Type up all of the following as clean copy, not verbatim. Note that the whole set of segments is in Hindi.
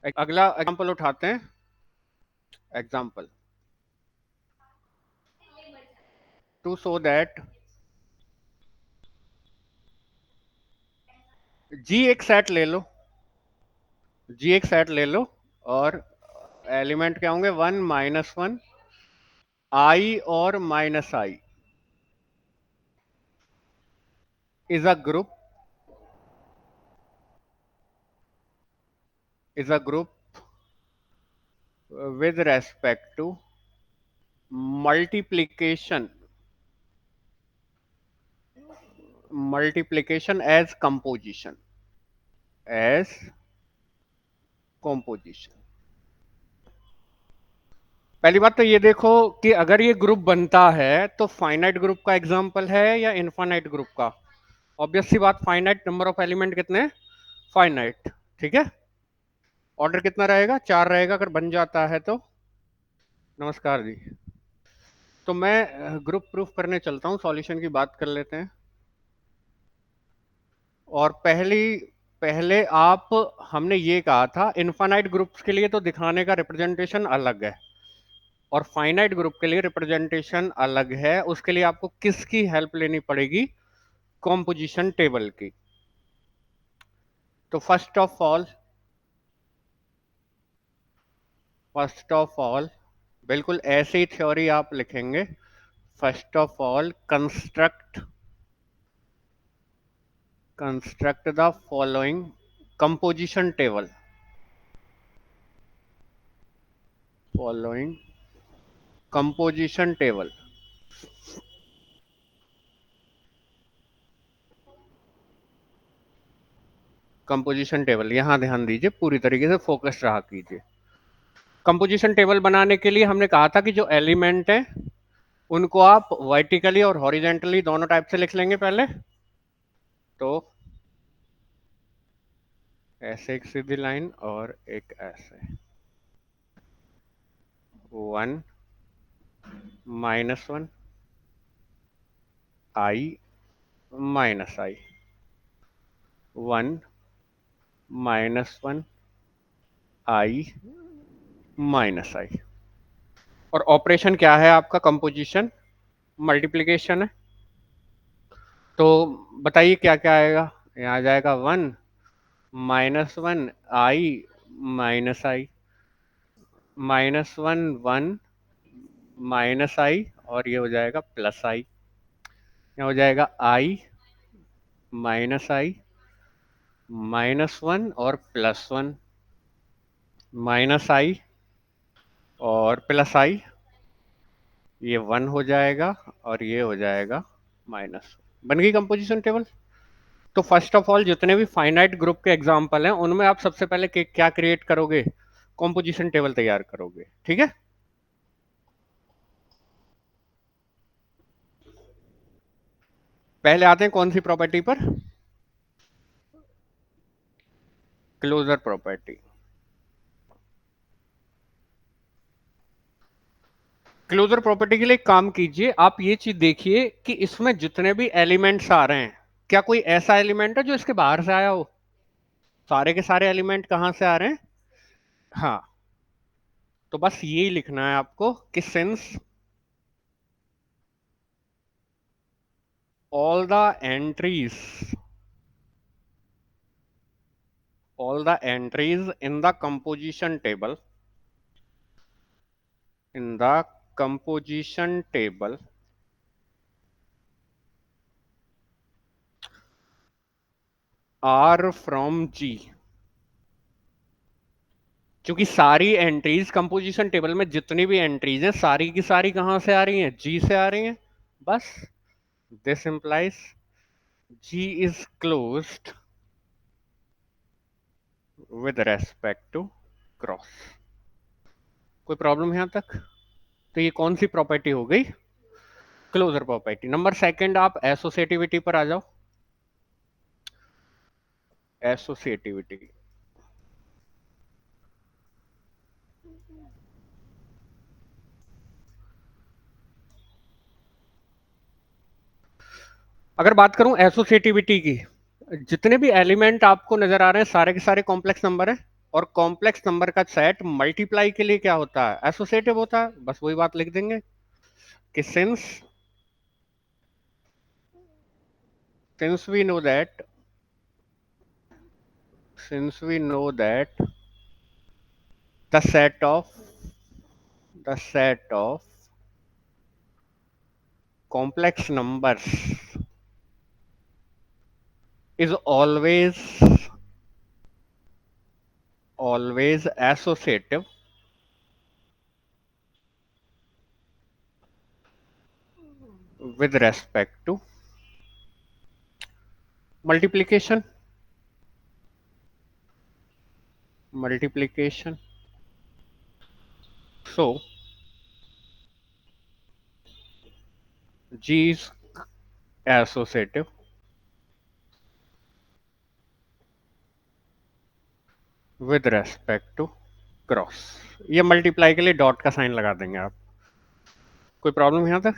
अगला एग्जाम्पल उठाते हैं। एग्जाम्पल टू शो दैट जी एक सेट ले लो, जी एक सेट ले लो और एलिमेंट क्या होंगे, 1 - 1 आई और -i is a group, is a group with respect to multiplication, multiplication as composition, as composition। पहली बात तो ये देखो कि अगर ये ग्रुप बनता है तो फाइनाइट ग्रुप का एग्जांपल है या इनफाइनाइट ग्रुप का। ऑब्वियस सी बात, फाइनाइट नंबर ऑफ एलिमेंट कितने, फाइनाइट। ठीक है, ऑर्डर कितना रहेगा, 4 रहेगा अगर बन जाता है तो। नमस्कार जी। तो मैं ग्रुप प्रूफ करने चलता हूँ, सॉल्यूशन की बात कर लेते हैं। और पहले आप, हमने ये कहा था इनफाइनाइट ग्रुप्स के लिए तो दिखाने का रिप्रेजेंटेशन अलग है और फाइनाइट ग्रुप के लिए रिप्रेजेंटेशन अलग है। उसके लिए आपको किसकी हेल्प लेनी पड़ेगी, कॉम्पोजिशन टेबल की। तो फर्स्ट ऑफ ऑल बिल्कुल ऐसे ही थ्योरी आप लिखेंगे। First of all construct the following composition table, following composition table. Composition table यहां ध्यान दीजिए, पूरी तरीके से फोकस रहा कीजिए। कंपोजिशन टेबल बनाने के लिए हमने कहा था कि जो एलिमेंट है उनको आप वर्टिकली और हॉरिजेंटली दोनों टाइप से लिख लेंगे पहले। तो ऐसे एक सीधी लाइन और एक ऐसे, 1 - 1 आई -i, 1 - 1 आई -i। और ऑपरेशन क्या है आपका, कंपोजिशन मल्टीप्लीकेशन है। तो बताइए क्या क्या आएगा, यहाँ आ जाएगा 1 - 1 आई -1 -1 और ये हो जाएगा +i। यहाँ हो जाएगा i -i -1 और +1, -i और +i, ये 1 हो जाएगा और ये हो जाएगा माइनस। बन गई कंपोजिशन टेबल। तो फर्स्ट ऑफ ऑल जितने भी फाइनाइट ग्रुप के एग्जांपल हैं उनमें आप सबसे पहले क्या क्रिएट करोगे, कंपोजिशन टेबल तैयार करोगे। ठीक है, पहले आते हैं कौन सी प्रॉपर्टी पर, क्लोजर प्रॉपर्टी। क्लोजर प्रॉपर्टी के लिए एक काम कीजिए, आप ये चीज देखिए कि इसमें जितने भी एलिमेंट्स आ रहे हैं, क्या कोई ऐसा एलिमेंट है जो इसके बाहर से आया हो। सारे के सारे एलिमेंट कहां से आ रहे हैं, हाँ। तो बस यही लिखना है आपको कि since all the entries all the entries in the composition table, in the composition table are from G। क्योंकि सारी एंट्रीज कंपोजिशन टेबल में जितनी भी एंट्रीज हैं सारी की सारी कहां से आ रही हैं, जी से आ रही हैं। बस this implies G is closed with respect to cross. कोई प्रॉब्लम यहां तक। तो ये कौन सी प्रॉपर्टी हो गई, क्लोजर प्रॉपर्टी। नंबर सेकंड, आप एसोसिएटिविटी पर आ जाओ। एसोसिएटिविटी, अगर बात करूं एसोसिएटिविटी की, जितने भी एलिमेंट आपको नजर आ रहे हैं सारे के सारे कॉम्प्लेक्स नंबर हैं। और कॉम्प्लेक्स नंबर का सेट मल्टीप्लाई के लिए क्या होता है, एसोसिएटिव होता है। बस वही बात लिख देंगे कि since we know that since we know that the set of complex numbers is always associative with respect to multiplication. multiplication so G is associative with respect to cross. ये मल्टीप्लाई के लिए डॉट का साइन लगा देंगे आप। कोई प्रॉब्लम यहां तक?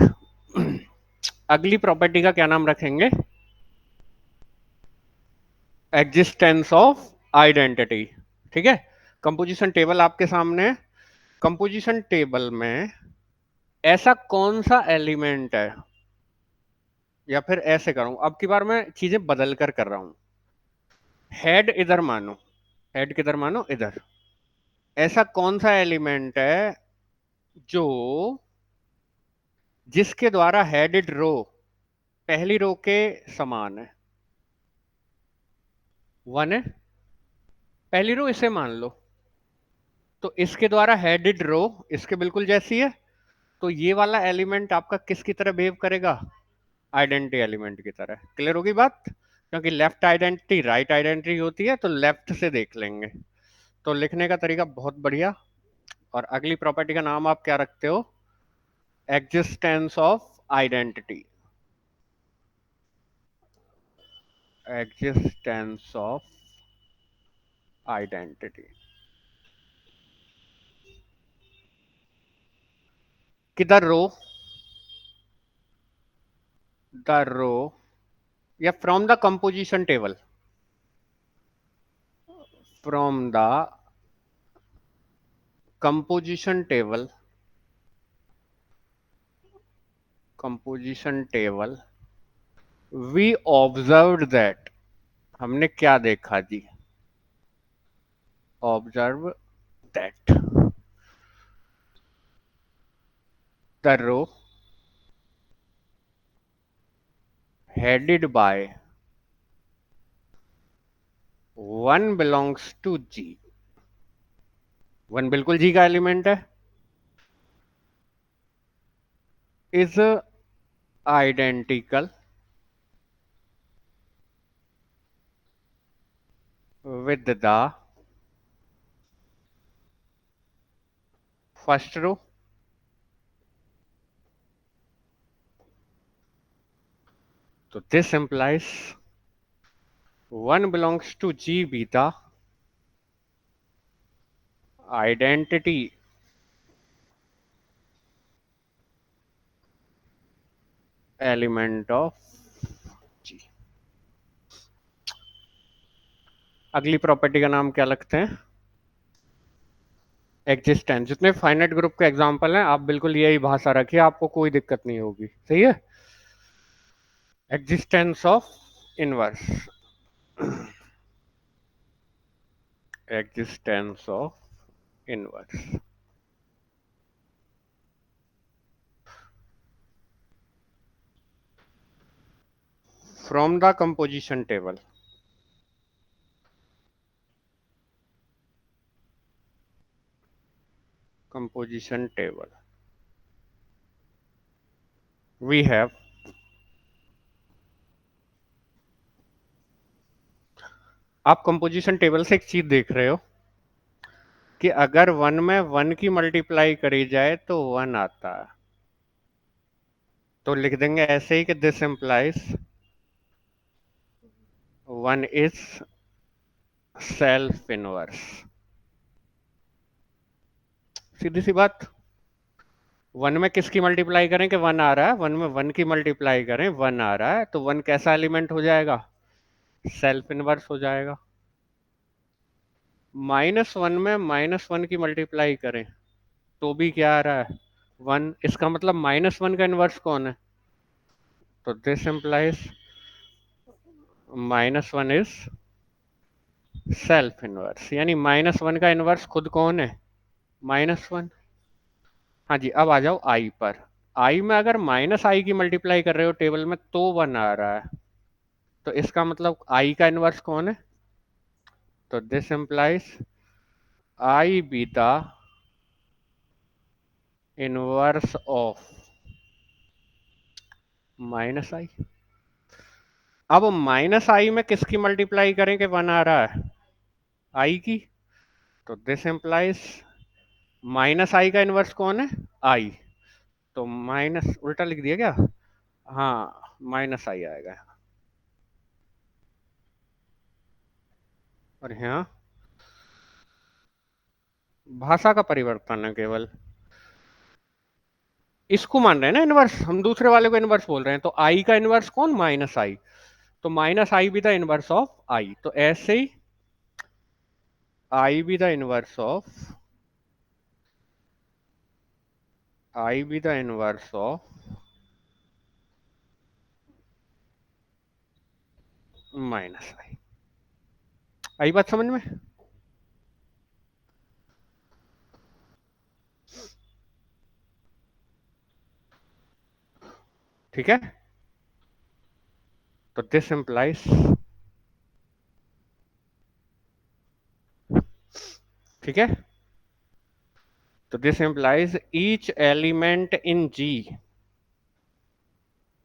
अगली प्रॉपर्टी का क्या नाम रखेंगे? Existence of identity. ठीक है, कंपोजिशन टेबल आपके सामने है। कंपोजिशन टेबल में ऐसा कौन सा एलिमेंट है, या फिर ऐसे करूं, अब की बार मैं चीजें बदल कर रहा हूं। हेड इधर मानो, हेड किधर मानो, इधर। ऐसा कौन सा एलिमेंट है जो जिसके द्वारा हेडेड रो पहली रो के समान है? वन है पहली रो, इसे मान लो। तो इसके द्वारा हेडेड रो इसके बिल्कुल जैसी है, तो ये वाला एलिमेंट आपका किसकी तरह बिहेव करेगा? आइडेंटिटी एलिमेंट की तरह। क्लियर होगी बात? क्योंकि लेफ्ट आइडेंटिटी राइट आइडेंटिटी होती है, तो लेफ्ट से देख लेंगे। तो लिखने का तरीका बहुत बढ़िया। और अगली प्रॉपर्टी का नाम आप क्या रखते हो? Existence of identity. Existence of identity किधर रो? द रो या from the composition table? From the composition table. Composition table we observe that. हमने क्या देखा जी? Observe that the row headed by 1 belongs to G। 1 बिल्कुल G का एलिमेंट है। Is identical with the first row. तो this implies 1 belongs to G be the identity element of G। अगली प्रॉपर्टी का नाम क्या लगते हैं? एग्जिस्टेंस। जितने फाइनाइट ग्रुप के एग्जांपल हैं आप बिल्कुल यही भाषा रखिए, आपको कोई दिक्कत नहीं होगी। सही है? Existence of inverse. Existence of inverse from the composition table। composition table we have आप कंपोजिशन टेबल से एक चीज देख रहे हो कि अगर 1 में 1 की मल्टीप्लाई करी जाए तो 1 आता है। तो लिख देंगे ऐसे ही कि this implies 1 is self inverse. सीधी सी बात। 1 में किसकी मल्टीप्लाई करें कि 1 आ रहा है? 1 में 1 की मल्टीप्लाई करें, 1 आ रहा है, तो 1 कैसा एलिमेंट हो जाएगा? सेल्फ इनवर्स हो जाएगा। -1 में -1 की मल्टीप्लाई करें तो भी क्या आ रहा है? 1। इसका मतलब -1 का इन्वर्स कौन है? तो this implies -1 is self inverse, यानी -1 का इन्वर्स खुद कौन है? -1। हाँ जी, अब आ जाओ आई पर। आई में अगर -i की मल्टीप्लाई कर रहे हो टेबल में तो 1 आ रहा है, तो इसका मतलब आई का इन्वर्स कौन है? तो this implies I be the inverse of -i। अब -i में किसकी मल्टीप्लाई करें कि 1 आ रहा है? आई की। तो दिस इम्प्लाइज -i का इन्वर्स कौन है? आई। तो माइनस उल्टा लिख दिया क्या? हाँ, -i आएगा। और यहाँ भाषा का परिवर्तन है केवल। इसको मान रहे हैं ना इनवर्स, हम दूसरे वाले को इनवर्स बोल रहे हैं। तो आई का इनवर्स कौन? -i। तो -i भी द इनवर्स ऑफ आई। तो ऐसे ही आई भी द इनवर्स ऑफ आई भी द इनवर्स ऑफ -i। आई बात समझ में? ठीक है। तो दिस इम्प्लाइज, ठीक है, तो this implies each element in G,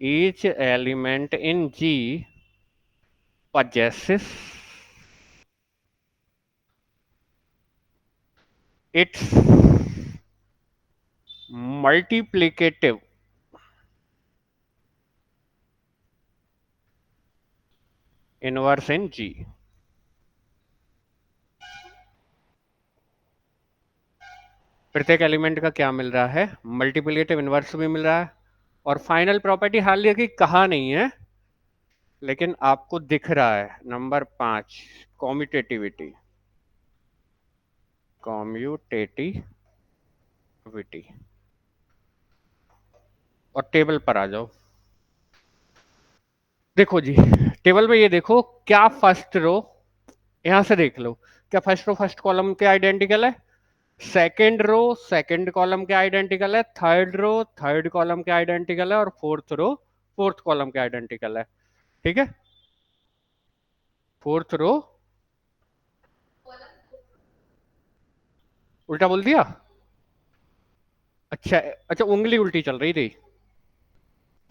each element in G possesses its multiplicative inverse in G। प्रत्येक एलिमेंट का क्या मिल रहा है? मल्टीप्लिकेटिव इनवर्स भी मिल रहा है। और फाइनल प्रॉपर्टी हालांकि कहा नहीं है, लेकिन आपको दिख रहा है, नंबर 5, कॉम्यूटेटिविटी। कॉम्यूटेटिविटी। और टेबल पर आ जाओ। देखो जी, टेबल में ये देखो, क्या फर्स्ट रो, यहां से देख लो, क्या फर्स्ट रो फर्स्ट कॉलम के आइडेंटिकल है? सेकेंड रो सेकेंड कॉलम के आइडेंटिकल है, थर्ड रो थर्ड कॉलम के आइडेंटिकल है, और फोर्थ रो फोर्थ कॉलम के आइडेंटिकल है। ठीक है। फोर्थ रो उल्टा बोल दिया। अच्छा, अच्छा, उंगली उल्टी चल रही थी।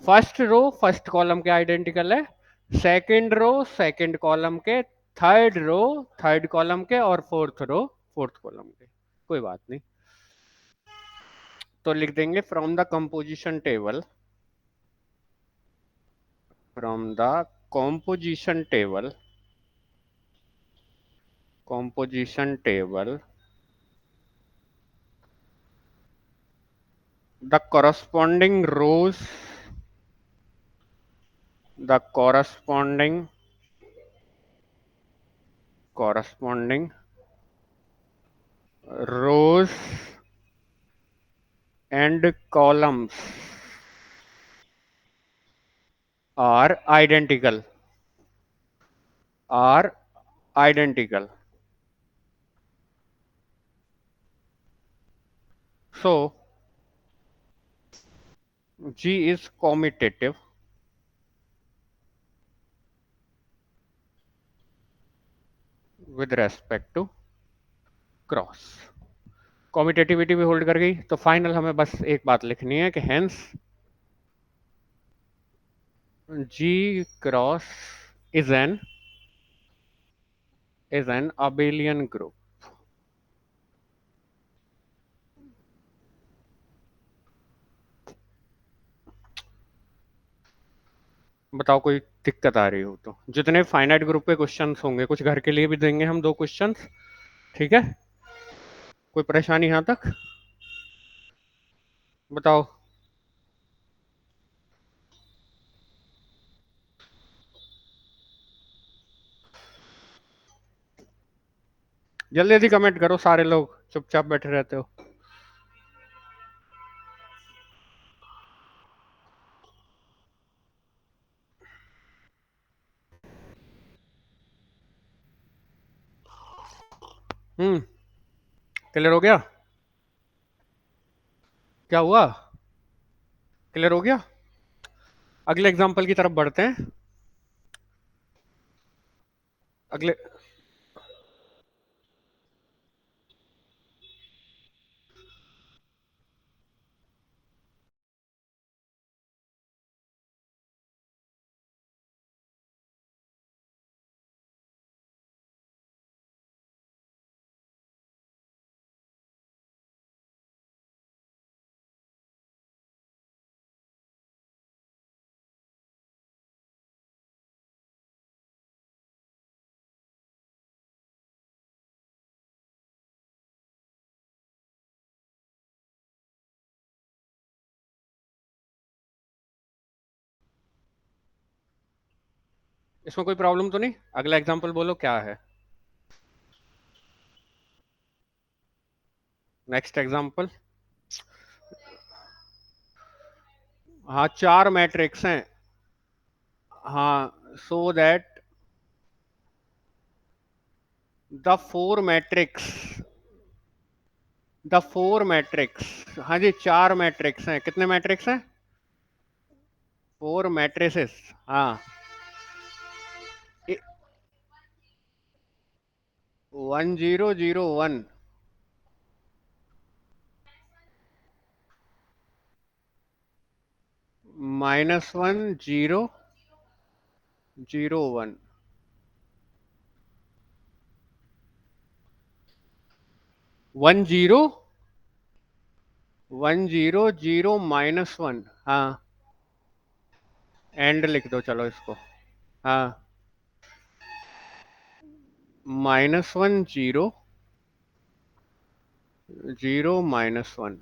फर्स्ट रो फर्स्ट कॉलम के आइडेंटिकल है, सेकेंड रो सेकेंड कॉलम के, थर्ड रो थर्ड कॉलम के, और फोर्थ रो फोर्थ कॉलम के। कोई बात नहीं। तो लिख देंगे from the composition table, from the composition table, composition table, the corresponding rows and columns are identical, are identical. So G is commutative with respect to cross. कॉम्यूटेटिविटी भी होल्ड कर गई, तो फाइनल हमें बस एक बात लिखनी है कि hence G cross is an abelian group. बताओ कोई दिक्कत आ रही हो तो। जितने फाइनाइट ग्रुप के क्वेश्चंस होंगे, कुछ घर के लिए भी देंगे हम 2 क्वेश्चंस। ठीक है। कोई परेशानी यहां तक? बताओ। जल्दी जल्दी कमेंट करो, सारे लोग चुपचाप बैठे रहते हो। हम्म। क्लियर हो गया? क्या हुआ? क्लियर हो गया? अगले एग्जाम्पल की तरफ बढ़ते हैं। अगले। इसमें कोई प्रॉब्लम तो नहीं? अगला एग्जाम्पल बोलो क्या है। Next example. हाँ, चार मैट्रिक्स हैं। हाँ, so that the four matrix, the four matrix, हाँ जी, चार मैट्रिक्स हैं। कितने मैट्रिक्स हैं? Four matrices. हाँ। 1001, -1 0 0 1, 10 1 0 0 -1। हाँ, एंड लिख दो चलो इसको। हाँ, -1 0 0 -1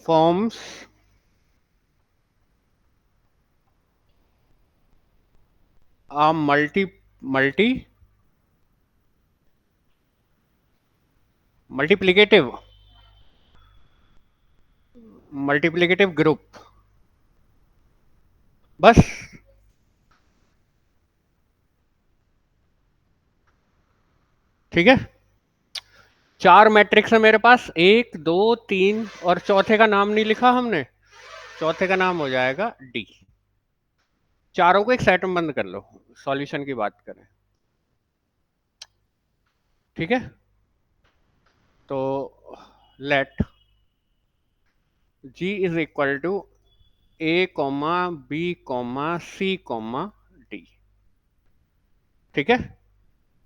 forms a multi multiplicative multiplicative group। बस। ठीक है। चार मैट्रिक्स है मेरे पास, एक दो तीन, और चौथे का नाम नहीं लिखा हमने। चौथे का नाम हो जाएगा डी। चारों को एक सेट में बंद कर लो, सॉल्यूशन की बात करें। ठीक है। तो let G is equal to A comma B comma C comma D. ठीक है।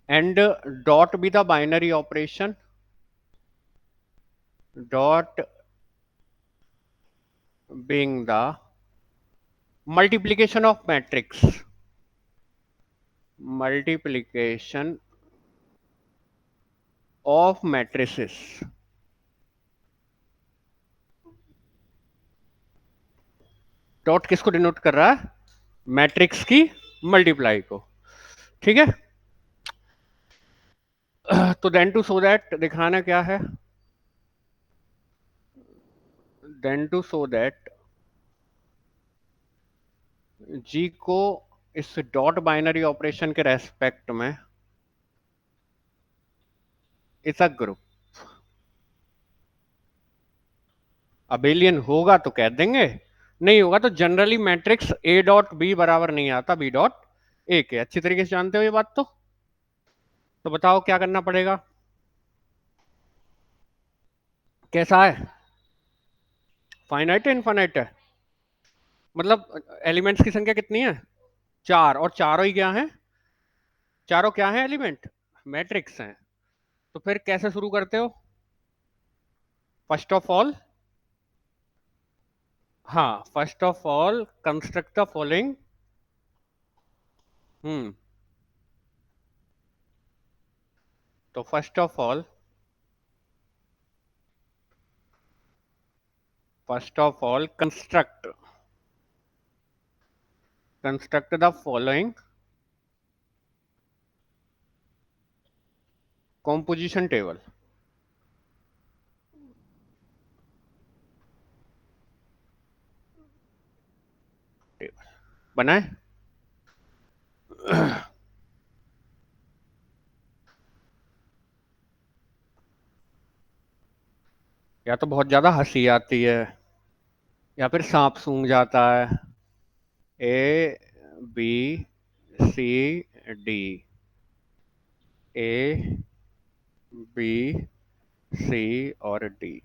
And dot be the binary operation, dot being the multiplication of matrix, multiplication of matrices। Dot किसको डिनोट कर रहा है? मैट्रिक्स की मल्टीप्लाई को। ठीक है। तो देन टू सो दैट दिखाना क्या है? देन टू सो दैट जी को इस डॉट बाइनरी ऑपरेशन के रेस्पेक्ट में इस अ ग्रुप अबेलियन होगा तो कह देंगे, नहीं होगा तो generally matrix A dot B बराबर नहीं आता बी डॉट ए के। अच्छी तरीके से जानते हो ये बात तो बताओ क्या करना पड़ेगा? कैसा है? फाइनाइट है इनफाइनाइट है? मतलब एलिमेंट्स की संख्या कितनी है? चार, और चारों ही क्या है? चारों क्या है एलिमेंट? मैट्रिक्स हैं। तो फिर कैसे शुरू करते हो? फर्स्ट ऑफ ऑल, हाँ, first of all construct the following. Hmm. तो first of all construct the following composition table. Table बनाए। या तो बहुत ज्यादा हंसी आती है, या फिर सांप सूंघ जाता है। ए, बी, सी, डी। ए, बी, सी और डी।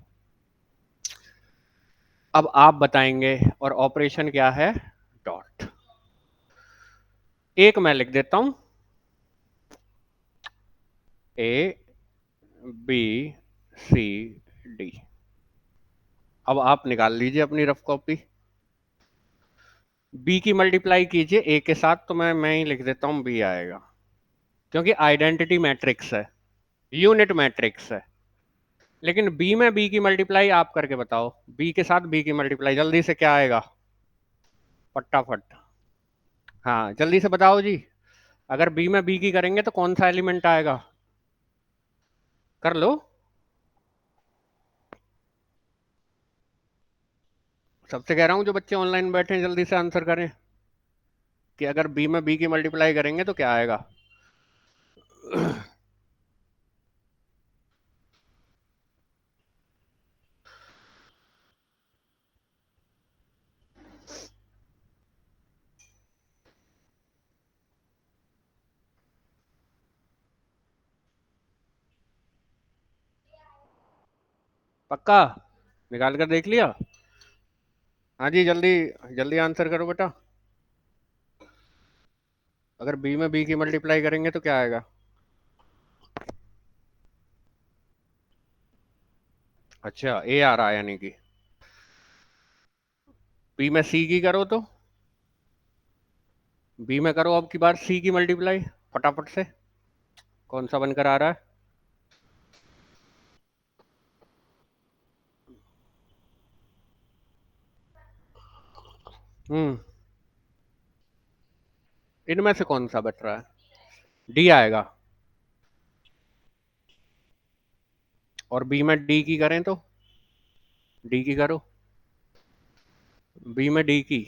अब आप बताएंगे, और ऑपरेशन क्या है? डॉट। एक मैं लिख देता हूं, ए, बी, सी, डी। अब आप निकाल लीजिए अपनी रफ कॉपी। बी की मल्टीप्लाई कीजिए ए के साथ, तो मैं ही लिख देता हूं बी आएगा, क्योंकि आइडेंटिटी मैट्रिक्स है, यूनिट मैट्रिक्स है। लेकिन बी में बी की मल्टीप्लाई आप करके बताओ, बी के साथ बी की मल्टीप्लाई जल्दी से क्या आएगा? फटाफट। हाँ जल्दी से बताओ जी। अगर बी में बी की करेंगे तो कौन सा एलिमेंट आएगा? कर लो। सबसे कह रहा हूँ जो बच्चे ऑनलाइन बैठे हैं जल्दी से आंसर करें, कि अगर बी में बी की मल्टीप्लाई करेंगे तो क्या आएगा? पक्का? निकाल कर देख लिया? हाँ जी, जल्दी जल्दी आंसर करो बेटा। अगर बी में बी की मल्टीप्लाई करेंगे तो क्या आएगा? अच्छा, ए आ रहा है यानी कि। बी में सी की करो तो, बी में करो अब की बार सी की मल्टीप्लाई, फटाफट से। कौन सा बनकर आ रहा है? हम्म। इनमें से कौन सा बच रहा है? डी आएगा। और बी में डी की करें तो, डी की करो। बी में डी की।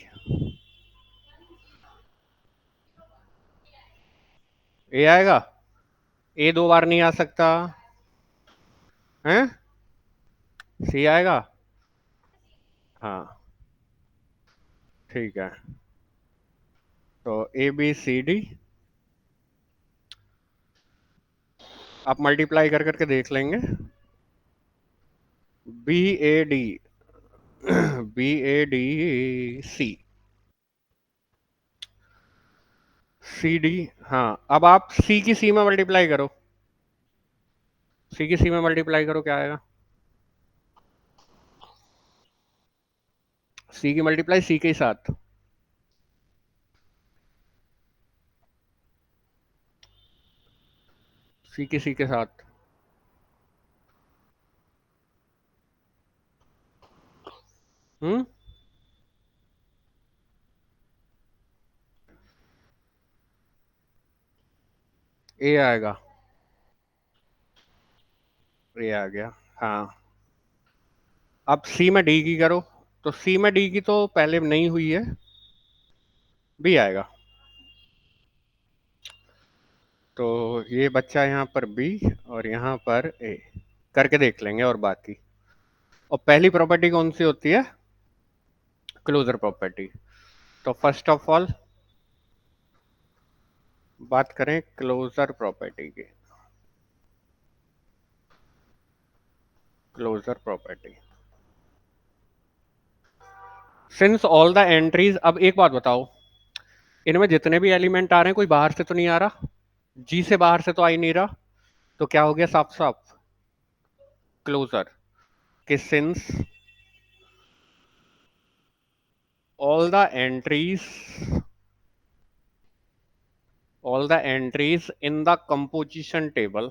ए आएगा। ए दो बार नहीं आ सकता। हैं? सी आएगा। हाँ, ठीक है। तो ए बी सी डी, आप मल्टीप्लाई कर करके देख लेंगे। B A D, B A D C, C D. हाँ, अब आप सी की सी में मल्टीप्लाई करो, सी की सी में मल्टीप्लाई करो, क्या आएगा? सी की मल्टीप्लाई सी के साथ। सी की सी के साथ। हम्म। ए आएगा। ए आ गया। हाँ। अब सी में डी की करो, तो सी में डी की तो पहले नहीं हुई है, बी आएगा। तो ये बच्चा यहाँ पर बी, और यहाँ पर ए। करके देख लेंगे और बाकी। और पहली प्रॉपर्टी कौन सी होती है? Closure property. तो फर्स्ट ऑफ ऑल बात करें क्लोजर प्रॉपर्टी की। Closure property, since all the entries. अब एक बात बताओ, इनमें जितने भी एलिमेंट आ रहे हैं कोई बाहर से तो नहीं आ रहा? जी से बाहर से तो आ ही नहीं रहा। तो क्या हो गया साफ साफ? क्लोजर। कि since all the entries all the entries in the composition table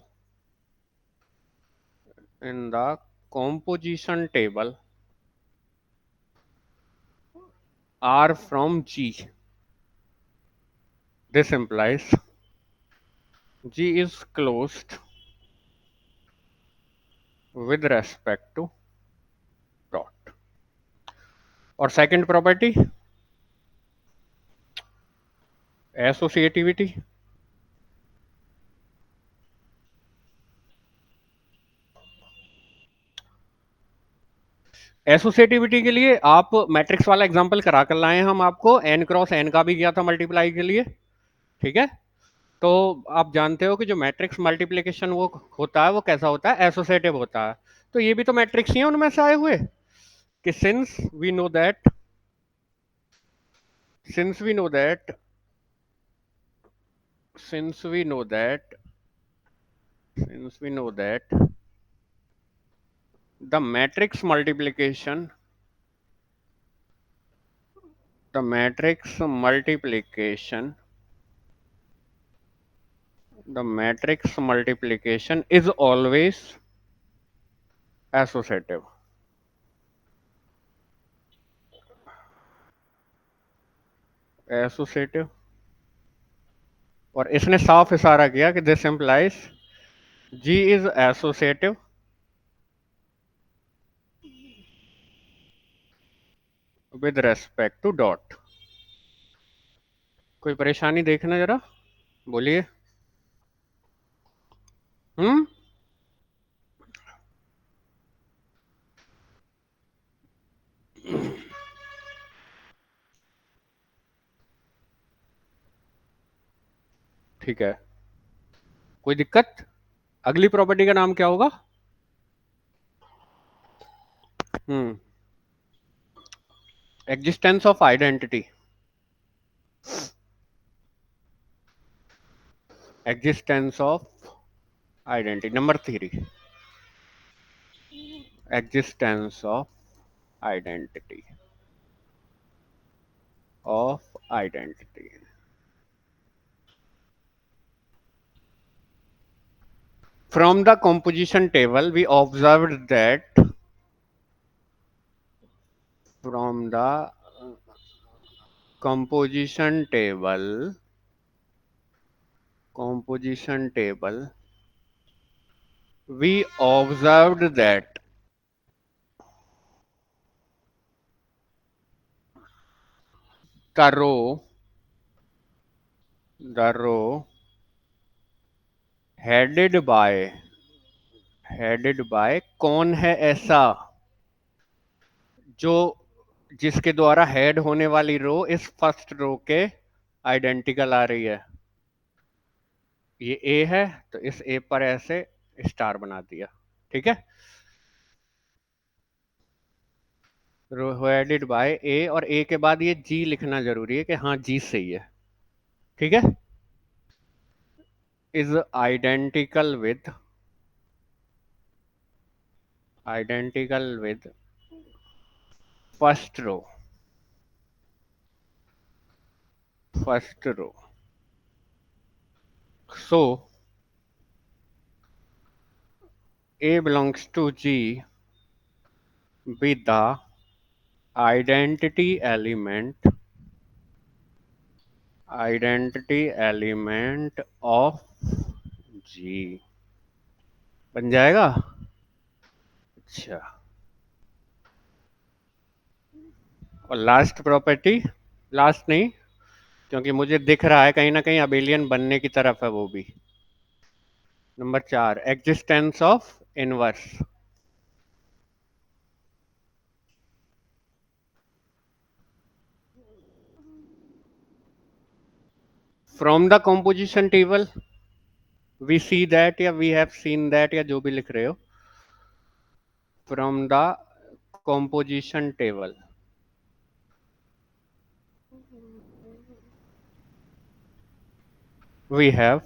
are from G. This implies G is closed with respect to dot. और सेकंड प्रॉपर्टी एसोसिएटिविटी। एसोसिएटिविटी के लिए आप मैट्रिक्स वाला एग्जांपल करा कर लाए, हम आपको एन क्रॉस एन का भी किया था मल्टीप्लाई के लिए, ठीक है। तो आप जानते हो कि जो मैट्रिक्स मल्टीप्लिकेशन वो होता है वो कैसा होता है, एसोसिएटिव होता है। तो ये भी तो मैट्रिक्स ही है उनमें से आए हुए, कि we know that since we know that since we know that since we know that the matrix multiplication the matrix multiplication the matrix multiplication is always associative। Associative. और इसने साफ इशारा किया कि this implies G is associative with respect to dot. कोई परेशानी देखना जरा, बोलिए। हम्म। ठीक है, कोई दिक्कत। अगली प्रॉपर्टी का नाम क्या होगा? Hmm, existence of identity. Existence of identity number 3। existence identity of identity from the composition table we observed that from the composition table we observed that the row headed by कौन है ऐसा जो जिसके द्वारा हेड होने वाली रो इस फर्स्ट रो के आइडेंटिकल आ रही है। ये ए है तो इस ए पर ऐसे स्टार बना दिया, ठीक है। हेडेड बाय ए, और ए के बाद ये जी लिखना जरूरी है कि हाँ जी सही है, ठीक है। Is identical with first row so A belongs to G with the identity element of G. बन जाएगा। अच्छा, और लास्ट प्रॉपर्टी, लास्ट नहीं, क्योंकि मुझे दिख रहा है कहीं ना कहीं अबेलियन बनने की तरफ है वो भी। Number 4, existence of inverse. From the composition table we see that या वी हैव सीन दैट या जो भी लिख रहे हो, from the composition table we have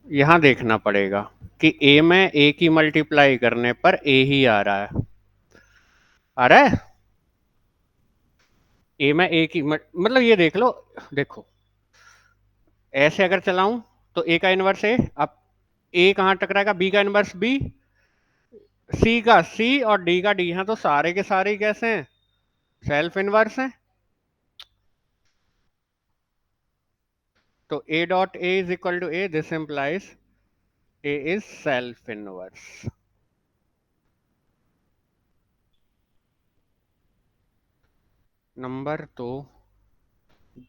यहां देखना पड़ेगा कि ए में ए की मल्टीप्लाई करने पर ए ही आ रहा है। आ रहा है ए में ए की मतलब ये देख लो, देखो ऐसे अगर चलाऊं तो ए का इनवर्स ए, अब ए कहां टकराएगा, बी का इनवर्स बी, सी का सी और डी का डी। हैं तो सारे के सारे ही कैसे हैं, सेल्फ इनवर्स हैं। तो A dot A is equal to A, this implies A is self inverse. Number तो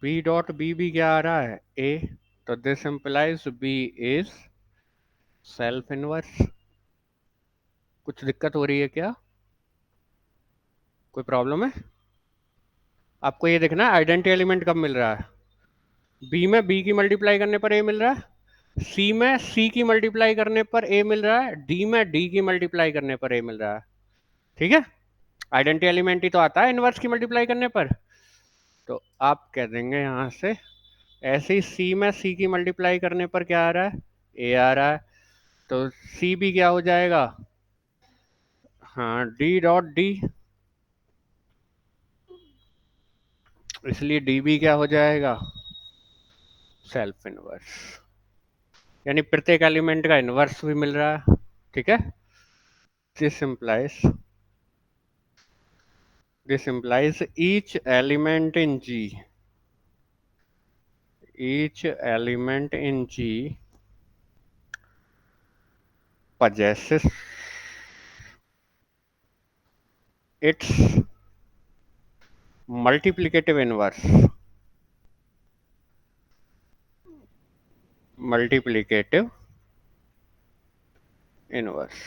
B डॉट B भी क्या आ रहा है, A, तो this implies B is self inverse. कुछ दिक्कत हो रही है क्या, कोई प्रॉब्लम है? आपको ये देखना है आइडेंटिटी एलिमेंट कब मिल रहा है। बी में बी की मल्टीप्लाई करने पर ए मिल रहा है, सी में सी की मल्टीप्लाई करने पर ए मिल रहा है, डी में डी की मल्टीप्लाई करने पर ए मिल रहा है। ठीक है, आइडेंटिटी एलिमेंट ही तो आता है इनवर्स की मल्टीप्लाई करने पर। तो आप कह देंगे यहां से ऐसे ही सी में सी की मल्टीप्लाई करने पर क्या आ रहा है, ए आ रहा है, तो सी भी क्या हो जाएगा, हाँ डी डॉट डी, इसलिए डी भी क्या हो जाएगा, सेल्फ इनवर्स। यानी प्रत्येक एलिमेंट का इनवर्स भी मिल रहा है। ठीक है, this implies each element in G, each element in G possesses its multiplicative inverse, multiplicative inverse।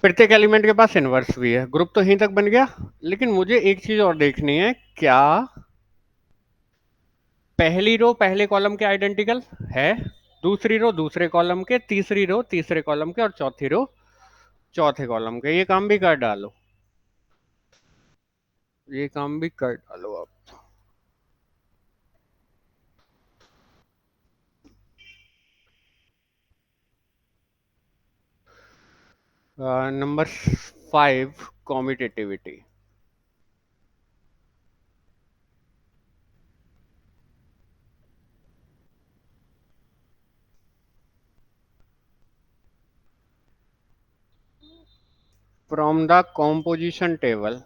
प्रत्येक एलिमेंट के पास इनवर्स भी है, ग्रुप तो यहीं तक बन गया। लेकिन मुझे एक चीज और देखनी है, क्या पहली रो पहले कॉलम के आइडेंटिकल है, दूसरी रो दूसरे कॉलम के, तीसरी रो तीसरे कॉलम के, और चौथी रो चौथे कॉलम के। ये काम भी कर डालो, ये काम भी कर डालो आप। Number 5, commutativity. From the composition table,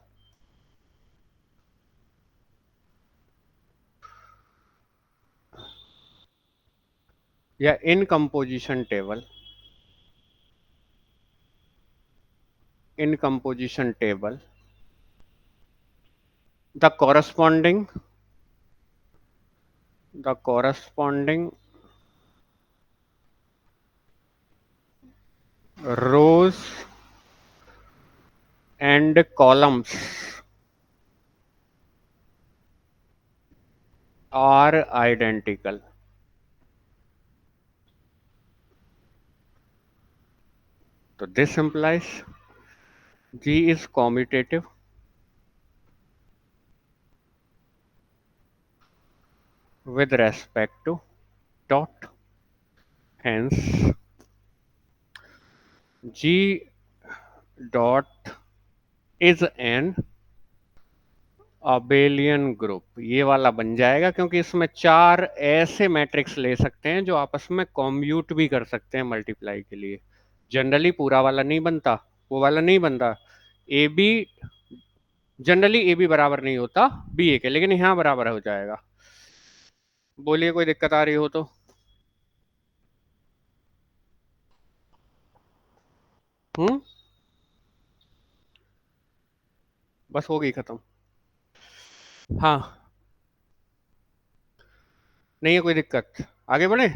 या in composition table, in composition table the corresponding rows and columns are identical. तो this implies G is commutative with respect to dot, hence G dot is an abelian group. ये वाला बन जाएगा क्योंकि इसमें चार ऐसे मैट्रिक्स ले सकते हैं जो आपस में कॉम्यूट भी कर सकते हैं मल्टीप्लाई के लिए। जनरली पूरा वाला नहीं बनता, वो वाला नहीं बनता। A B, generally A B बराबर नहीं होता बी ए के, लेकिन यहाँ बराबर हो जाएगा। बोलिए कोई दिक्कत आ रही हो तो। हम्म, बस हो गई खत्म। हाँ, नहीं है कोई दिक्कत, आगे बढ़े।